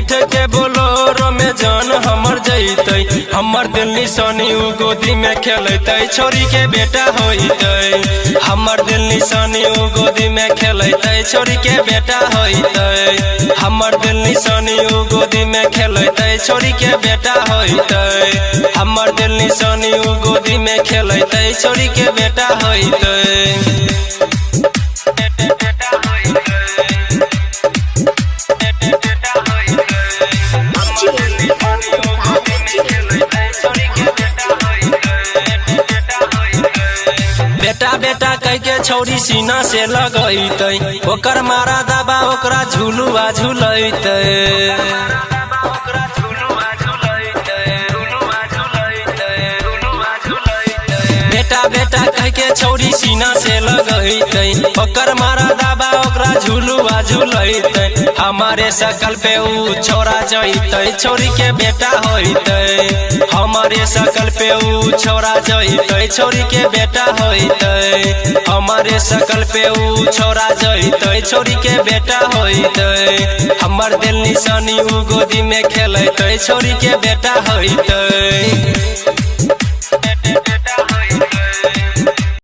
बैठ के बोलोरो में जान हमर जैतै। हमर दिल निशानी उ गोदी में खेलतै, छोरी के बेटा होइतै। हमर दिल निशानी उ गोदी में खेलतै, छोरी के बेटा होइतै। हमर दिल निशानी उ गोदी में खेलतै, छोरी के बेटा होइतै। हमर दिल निशानी उ गोदी में खेलतै, छोरी के बेटा होइतै। बेटा बेटा कह के छौरी सीना से लगैतै, ओकर मारा दबा ओकरा झुलुआ झुलैतै। बेटा बेटा कह के छौरी सीना से लगैतै, ओकर मारा दबा ओकरा झुलुआ झुलैतै। हमारे शकल पे उ छोरा जैतै, छोरी के बेटा होइतै। हमारे शकल पे उ छोरा जैतै, छोरी के बेटा होइतै। हमारे शकल पे उ छोरा जैतै, छोरी के बेटा होइतै। हमर दिल निशानी उ गोदी में खेलतै, छोरी के बेटा होइतै।